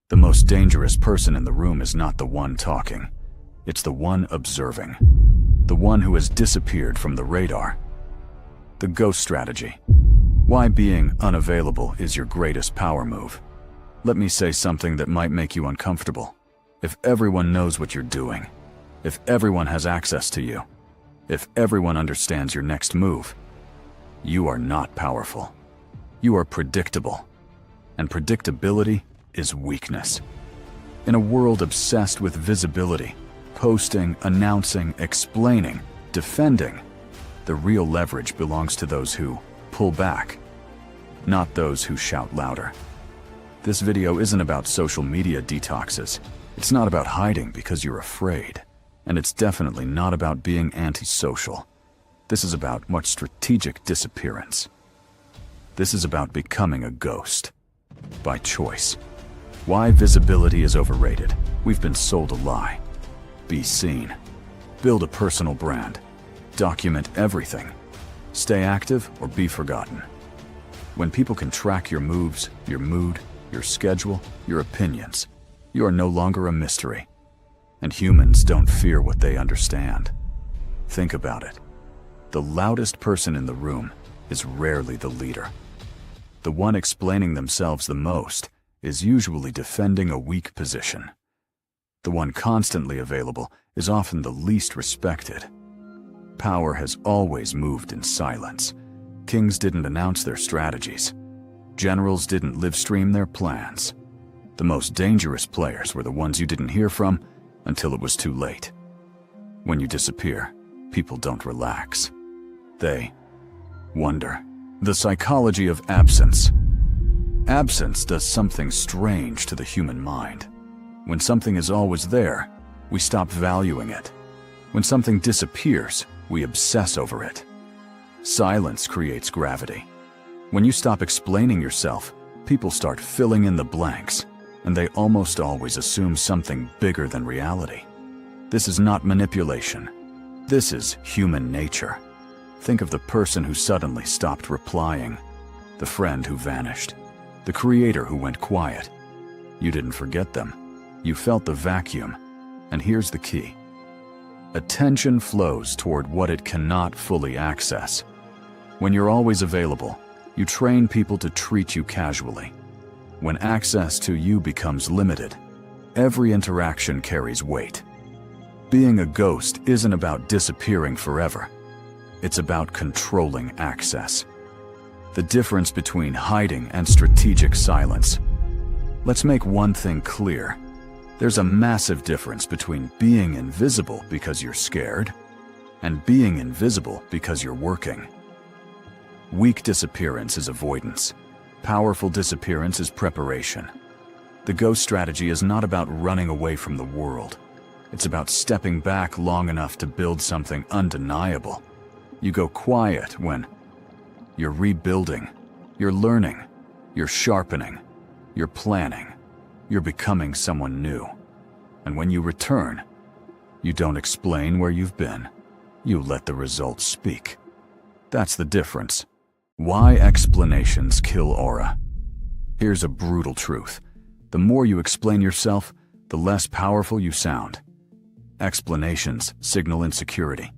The most dangerous person in the room is not the one talking. It's the one observing. The one who has disappeared from the radar. The ghost strategy. Why being unavailable is your greatest power move. Let me say something that might make you uncomfortable. If everyone knows what you're doing, if everyone has access to you, if everyone understands your next move, you are not powerful. You are predictable. And predictability is weakness. In a world obsessed with visibility, posting, announcing, explaining, defending, the real leverage belongs to those who pull back, not those who shout louder. This video isn't about social media detoxes. It's not about hiding because you're afraid. And it's definitely not about being antisocial. This is about much strategic disappearance. This is about becoming a ghost. By choice. Why visibility is overrated. We've been sold a lie. Be seen. Build a personal brand. Document everything. Stay active or be forgotten. When people can track your moves, your mood, your schedule, your opinions, you are no longer a mystery. And humans don't fear what they understand. Think about it. The loudest person in the room is rarely the leader. The one explaining themselves the most is usually defending a weak position. The one constantly available is often the least respected. Power has always moved in silence. Kings didn't announce their strategies. Generals didn't live-stream their plans. The most dangerous players were the ones you didn't hear from until it was too late. When you disappear, people don't relax. They wonder. The psychology of absence. Absence does something strange to the human mind. When something is always there, we stop valuing it. When something disappears, we obsess over it. Silence creates gravity. When you stop explaining yourself, people start filling in the blanks, and they almost always assume something bigger than reality. This is not manipulation. This is human nature. Think of the person who suddenly stopped replying, the friend who vanished, the creator who went quiet. You didn't forget them. You felt the vacuum. And here's the key. Attention flows toward what it cannot fully access. When you're always available, you train people to treat you casually. When access to you becomes limited, every interaction carries weight. Being a ghost isn't about disappearing forever. It's about controlling access. The difference between hiding and strategic silence. Let's make one thing clear. There's a massive difference between being invisible because you're scared and being invisible because you're working. Weak disappearance is avoidance. Powerful disappearance is preparation. The ghost strategy is not about running away from the world. It's about stepping back long enough to build something undeniable. You go quiet when you're rebuilding, you're learning, you're sharpening, you're planning, you're becoming someone new. And when you return, you don't explain where you've been. You let the results speak. That's the difference. Why explanations kill aura. Here's a brutal truth. The more you explain yourself, the less powerful you sound. Explanations signal insecurity.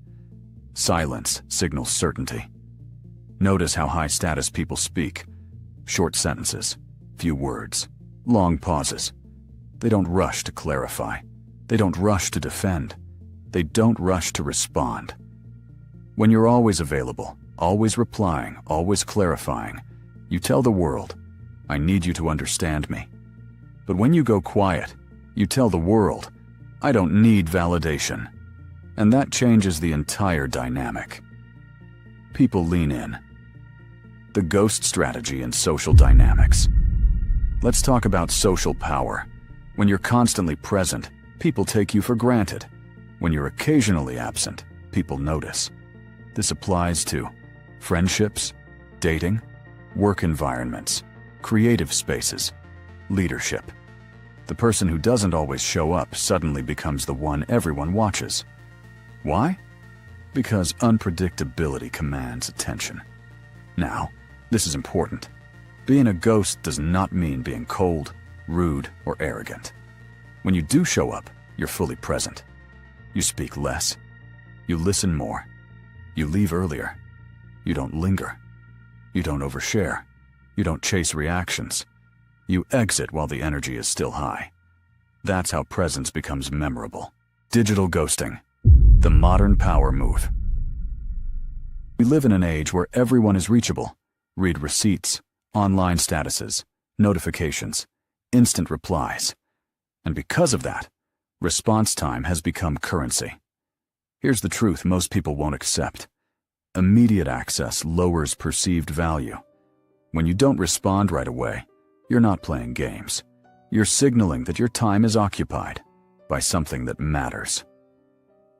Silence signals certainty. Notice how high-status people speak. Short sentences, few words, long pauses. They don't rush to clarify. They don't rush to defend. They don't rush to respond. When you're always available, always replying, always clarifying, you tell the world, I need you to understand me. But when you go quiet, you tell the world, I don't need validation. And that changes the entire dynamic. People lean in. The ghost strategy in social dynamics. Let's talk about social power. When you're constantly present, people take you for granted. When you're occasionally absent, people notice. This applies to friendships, dating, work environments, creative spaces, leadership. The person who doesn't always show up suddenly becomes the one everyone watches. Why? Because unpredictability commands attention. Now, this is important. Being a ghost does not mean being cold, rude, or arrogant. When you do show up, you're fully present. You speak less. You listen more. You leave earlier. You don't linger. You don't overshare. You don't chase reactions. You exit while the energy is still high. That's how presence becomes memorable. Digital ghosting, the modern power move. We live in an age where everyone is reachable. Read receipts, online statuses, notifications, instant replies. And because of that, response time has become currency. Here's the truth most people won't accept. Immediate access lowers perceived value. When you don't respond right away, you're not playing games. You're signaling that your time is occupied by something that matters.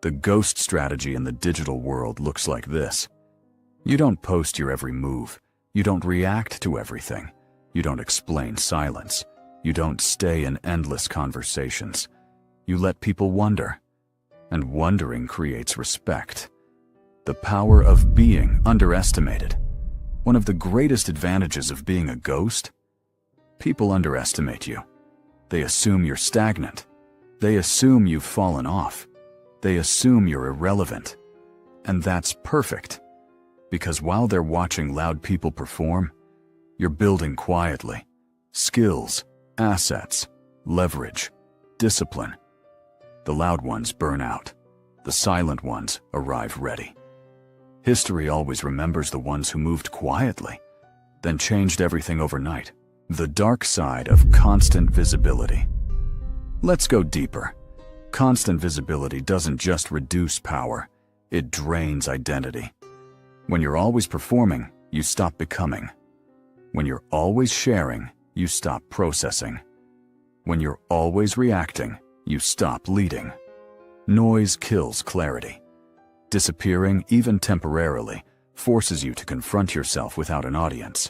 The ghost strategy in the digital world looks like this. You don't post your every move. You don't react to everything. You don't explain silence. You don't stay in endless conversations. You let people wonder. And wondering creates respect. The power of being underestimated. One of the greatest advantages of being a ghost? People underestimate you. They assume you're stagnant. They assume you've fallen off. They assume you're irrelevant. And that's perfect. Because while they're watching loud people perform, you're building quietly. Skills, assets, leverage, discipline. The loud ones burn out. The silent ones arrive ready. History always remembers the ones who moved quietly, then changed everything overnight. The dark side of constant visibility. Let's go deeper. Constant visibility doesn't just reduce power, it drains identity. When you're always performing, you stop becoming. When you're always sharing, you stop processing. When you're always reacting, you stop leading. Noise kills clarity. Disappearing, even temporarily, forces you to confront yourself without an audience.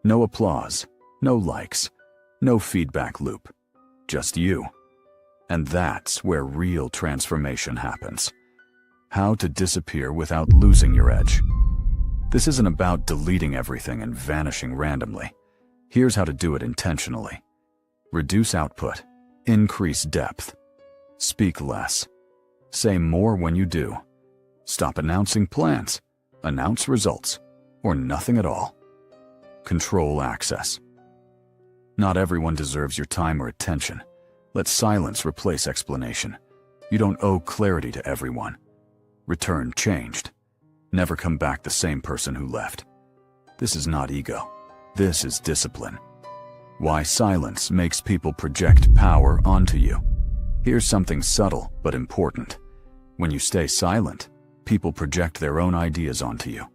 No applause, no likes, no feedback loop. Just you. And that's where real transformation happens. How to disappear without losing your edge. This isn't about deleting everything and vanishing randomly. Here's how to do it intentionally. Reduce output. Increase depth. Speak less. Say more when you do. Stop announcing plans. Announce results. Or nothing at all. Control access. Not everyone deserves your time or attention. Let silence replace explanation. You don't owe clarity to everyone. Return changed. Never come back the same person who left. This is not ego. This is discipline. Why silence makes people project power onto you. Here's something subtle but important. When you stay silent, people project their own ideas onto you.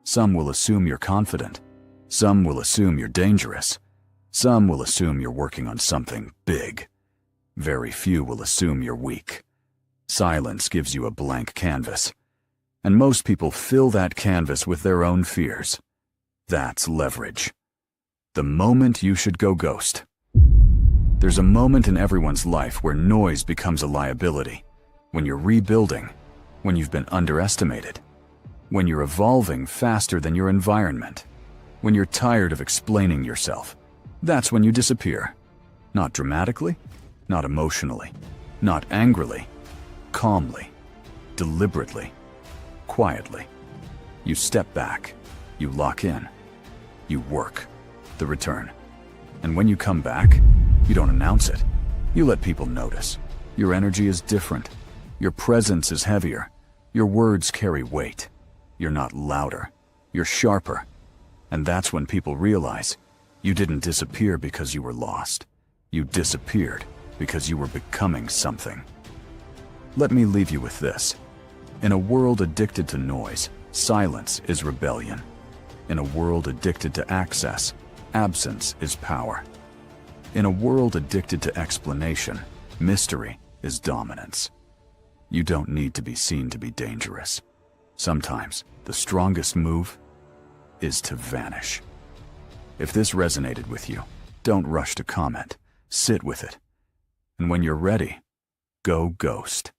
Some will assume you're confident. Some will assume you're dangerous. Some will assume you're working on something big. Very few will assume you're weak. Silence gives you a blank canvas. And most people fill that canvas with their own fears. That's leverage. The moment you should go ghost. There's a moment in everyone's life where noise becomes a liability. When you're rebuilding. When you've been underestimated. When you're evolving faster than your environment. When you're tired of explaining yourself. That's when you disappear. Not dramatically, not emotionally, not angrily, calmly, deliberately, quietly. You step back, you lock in, you work, the return. And when you come back, you don't announce it. You let people notice. Your energy is different. Your presence is heavier. Your words carry weight. You're not louder. You're sharper. And that's when people realize you didn't disappear because you were lost. You disappeared because you were becoming something. Let me leave you with this. In a world addicted to noise, silence is rebellion. In a world addicted to access, absence is power. In a world addicted to explanation, mystery is dominance. You don't need to be seen to be dangerous. Sometimes, the strongest move is to vanish. If this resonated with you, don't rush to comment. Sit with it. And when you're ready, go ghost.